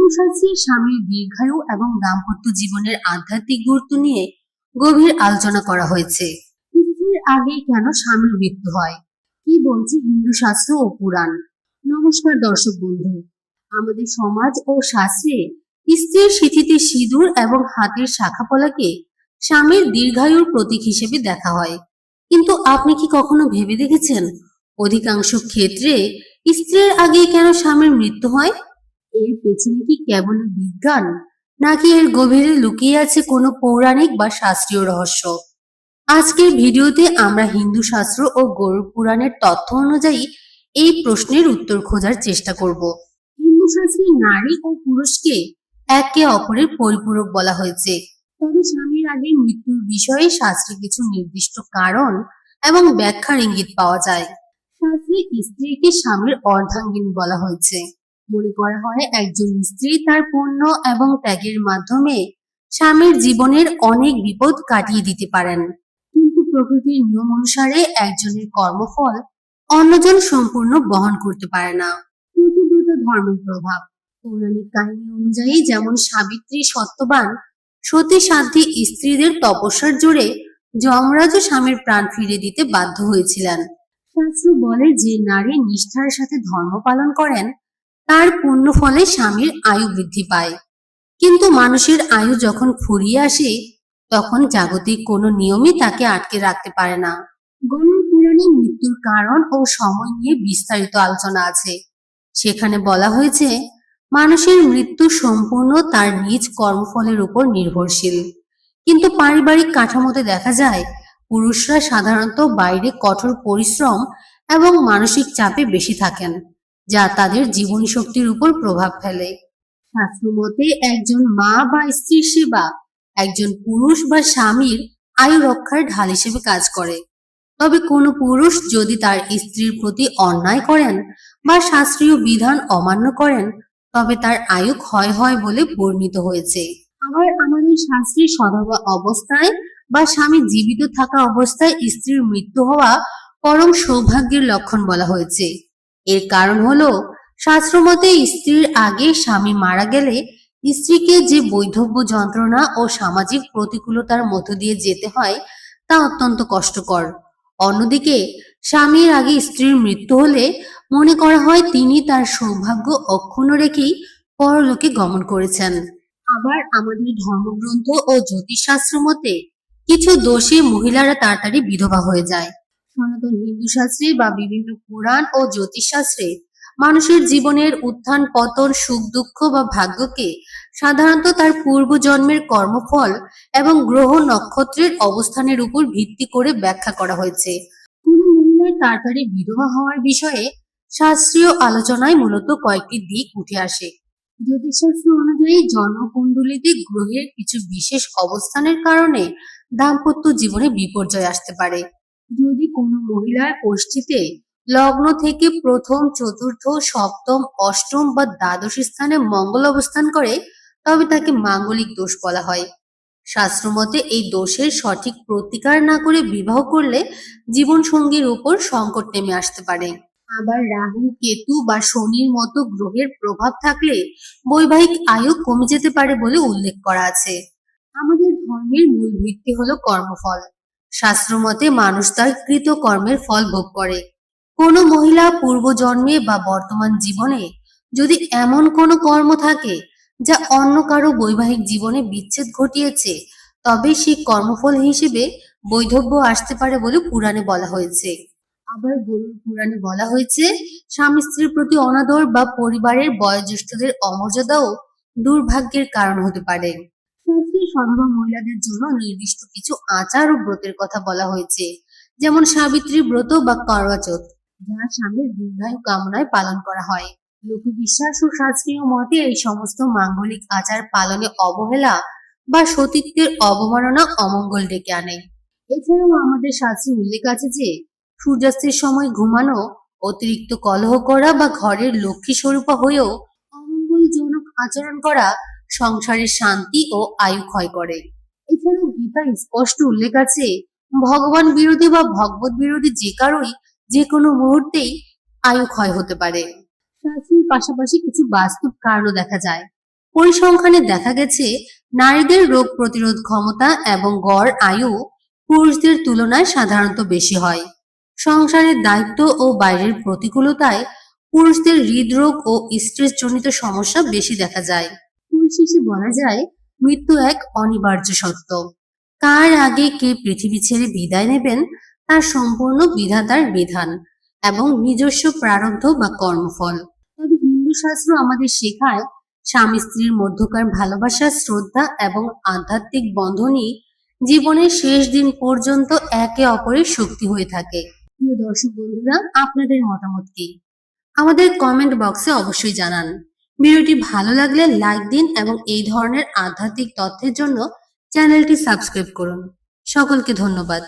হিন্দু শাস্ত্রে স্বামীর দীর্ঘায়ু এবং দাম্পত্য জীবনের আধ্যাত্মিক গুরুত্ব নিয়ে গভীর আলোচনা করা হয়েছে। স্ত্রীর আগে কেন স্বামীর মৃত্যু হয়, কি বলছে হিন্দু শাস্ত্র ও পুরাণ। নমস্কার দর্শক বন্ধু, আমাদের সমাজ ও শাস্ত্রে স্ত্রীর সিঁথিতে সিঁদুর এবং হাতের শাখাপলাকে স্বামীর দীর্ঘায়ুর প্রতীক হিসেবে দেখা হয়। কিন্তু আপনি কি কখনো ভেবে দেখেছেন, অধিকাংশ ক্ষেত্রে স্ত্রীর আগে কেন স্বামীর মৃত্যু হয়? এর পেছনে কি কেবলই বিজ্ঞান, নাকি এর গভীরে লুকিয়ে আছে কোনো পৌরাণিক বা শাস্ত্রীয় রহস্য? আজকের ভিডিওতে আমরা হিন্দু শাস্ত্র ও গরুড় পুরাণের তথ্য অনুযায়ী এই প্রশ্নের উত্তর খোঁজার চেষ্টা করব। হিন্দু শাস্ত্রে নারী ও পুরুষকে একে অপরের পরিপূরক বলা হয়েছে, তবে স্বামীর আগে মৃত্যুর বিষয়ে শাস্ত্রে কিছু নির্দিষ্ট কারণ এবং ব্যাখ্যার ইঙ্গিত পাওয়া যায়। শাস্ত্রে স্ত্রীকে স্বামীর অর্ধাঙ্গিনী বলা হয়েছে। মনে করা হয় একজন স্ত্রী তার পুণ্য এবং ত্যাগের মাধ্যমে স্বামীর জীবনের অনেক বিপদ কাটিয়ে দিতে পারেন। কিন্তু প্রকৃতির নিয়ম অনুসারে একজনের কর্মফল অন্যজন সম্পূর্ণ বহন করতে পারে না। প্রতিব্রত ধর্মের প্রভাব। পৌরাণিক কাহিনী অনুযায়ী যেমন সাবিত্রী সত্যবান সতী সাধ্বী স্ত্রীদের তপস্যার জোরে যমরাজ স্বামীর প্রাণ ফিরে দিতে বাধ্য হয়েছিলেন। শাস্ত্র বলে যে নারী নিষ্ঠার সাথে ধর্ম পালন করেন তার পুণ্য ফলে স্বামীর আয়ু বৃদ্ধি পায়। কিন্তু মানুষের আয়ু যখন ফুরিয়ে আসে তখন জাগতিক কোনো নিয়মই তাকে আটকে রাখতে পারে না। গরুড় পুরাণে মৃত্যুর কারণ ও সময় নিয়ে বিস্তারিত আলোচনা আছে। সেখানে বলা হয়েছে মানুষের মৃত্যু সম্পূর্ণ তার নিজ কর্মফলের উপর নির্ভরশীল। কিন্তু পারিবারিক কাঠামোতে দেখা যায় পুরুষরা সাধারণত বাইরে কঠোর পরিশ্রম এবং মানসিক চাপে বেশি থাকেন, যা তাদের জীবনী শক্তির উপর প্রভাব ফেলে। শাস্ত্রমতে একজন মা বা স্ত্রীর সেবা একজন পুরুষ বা স্বামীর আয়ু রক্ষার ঢাল হিসেবে কাজ করে। তবে কোনো পুরুষ যদি তার স্ত্রীর প্রতি অন্যায় করেন বা শাস্ত্রীয় বিধান অমান্য করেন তবে তার আয়ু ক্ষয় হয় বলে বর্ণিত হয়েছে। আবার আমাদের শাস্ত্রে সধবা অবস্থায় বা স্বামী জীবিত থাকা অবস্থায় স্ত্রীর মৃত্যু হওয়া পরম সৌভাগ্যের লক্ষণ বলা হয়েছে। এর কারণ হলো শাস্ত্রমতে স্ত্রীর আগে স্বামী মারা গেলে স্ত্রীকে যে বৈধব্য যন্ত্রণা ও সামাজিক প্রতিকূলতার মধ্য দিয়ে যেতে হয় তা অত্যন্ত কষ্টকর। অন্যদিকে স্বামীর আগে স্ত্রীর মৃত্যু হলে মনে করা হয় তিনি তার সৌভাগ্য অক্ষুণ্ণ রেখেই পরলোকে গমন করেছেন। আবার আমাদের ধর্মগ্রন্থ ও জ্যোতিষশাস্ত্র মতে কিছু দোষে মহিলারা তাড়াতাড়ি বিধবা হয়ে যায়। সনাতন হিন্দু শাস্ত্রে বা বিভিন্ন পুরাণ ও জ্যোতিষশাস্ত্রে মানুষের জীবনের উত্থান পতন, সুখ দুঃখ বা ভাগ্যকে সাধারণত তার পূর্বজন্মের কর্মফল এবং গ্রহ নক্ষত্রের অবস্থানের উপর ভিত্তি করে ব্যাখ্যা করা হয়েছে। কোন মহিলার তাড়াতাড়ি বিধবা হওয়ার বিষয়ে শাস্ত্রীয় আলোচনায় মূলত কয়েকটি দিক উঠে আসে। জ্যোতিষশাস্ত্র অনুযায়ী জন্মকুণ্ডলিতে গ্রহের কিছু বিশেষ অবস্থানের কারণে দাম্পত্য জীবনে বিপর্যয় আসতে পারে। যদি কোনো মহিলার কোষ্ঠীতে লগ্ন থেকে প্রথম, চতুর্থ, সপ্তম, অষ্টম বা দ্বাদশ স্থানে মঙ্গল অবস্থান করে তবে তাকে মাঙ্গলিক দোষ বলা হয়। শাস্ত্রমতে এই দোষের সঠিক প্রতিকার না করে বিবাহ করলে জীবন সঙ্গীর উপর সংকট নেমে আসতে পারে। আবার রাহু, কেতু বা শনির মতো গ্রহের প্রভাব থাকলে বৈবাহিক আয়ু কমে যেতে পারে বলে উল্লেখ করা আছে। আমাদের ধর্মের মূল ভিত্তি হলো কর্মফল। শাস্ত্রমতে মানুষ তার কৃত কর্মের ফল ভোগ করে। কোনো মহিলা পূর্বজন্মে বা বর্তমান জীবনে যদি এমন কোনো কর্ম থাকে যা অন্য কারো বৈবাহিক জীবনে বিচ্ছেদ ঘটিয়েছে তবে সেই কর্মফল হিসেবে বৈধব্য আসতে পারে বলে পুরাণে বলা হয়েছে। আবার গরুড় পুরাণে বলা হয়েছে স্বামী স্ত্রীর প্রতি অনাদর বা পরিবারের বয়োজ্যেষ্ঠদের অমর্যাদাও দুর্ভাগ্যের কারণ হতে পারে। শাস্ত্রে সধবা মহিলাদের জন্য নির্দিষ্ট কিছু আচার ও ব্রতের কথা বলা হয়েছে, যেমন সাবিত্রী ব্রত বা করওয়া চৌথ, যা স্বামীর দীর্ঘায়ু কামনায় পালন করা হয়। লোকবিশ্বাস ও শাস্ত্রীয় মতে এই সমস্ত মাঙ্গলিক আচার পালনে অবহেলা বা সতীত্বের অবমাননা অমঙ্গল ডেকে আনে। এছাড়াও আমাদের শাস্ত্রে উল্লেখ আছে যে সূর্যাস্তের সময় ঘুমানো, অতিরিক্ত কলহ করা বা ঘরের লক্ষ্মী স্বরূপা হয়েও অমঙ্গলজনক আচরণ করা সংসারের শান্তি ও আয়ু ক্ষয় করে। এছাড়াও গীতায় স্পষ্ট উল্লেখ আছে ভগবান বিরোধী বা ভগবত বিরোধী যে কারোই যে কোনো মুহূর্তেই আয়ু ক্ষয় হতে পারে। শাস্ত্রের পাশাপাশি কিছু বাস্তব কারণও দেখা যায়। পরিসংখ্যানে দেখা গেছে নারীদের রোগ প্রতিরোধ ক্ষমতা এবং গড় আয়ু পুরুষদের তুলনায় সাধারণত বেশি হয়। সংসারের দায়িত্ব ও বাইরের প্রতিকূলতায় পুরুষদের হৃদরোগ ও স্ট্রেসজনিত সমস্যা বেশি দেখা যায়। পরিশেষে বলা যায়, মৃত্যু এক অনিবার্য সত্য। কার আগে কে পৃথিবী ছেড়ে বিদায় নেবেন তার সম্পূর্ণ বিধাতার বিধান এবং নিজস্ব প্রারব্ধ বা কর্মফল। তবে হিন্দু শাস্ত্র আমাদের শেখায় স্বামী স্ত্রীর মধ্যকার ভালোবাসা, শ্রদ্ধা এবং আধ্যাত্মিক বন্ধনই জীবনের শেষ দিন পর্যন্ত একে অপরের শক্তি হয়ে থাকে। প্রিয় দর্শক বন্ধুরা, আপনাদের মতামত কি আমাদের কমেন্ট বক্সে অবশ্যই জানান। ভিডিওটি ভালো লাগলে লাইক দিন এবং এই ধরনের আধ্যাত্মিক তথ্যের জন্য চ্যানেলটি সাবস্ক্রাইব করুন। সকলকে ধন্যবাদ।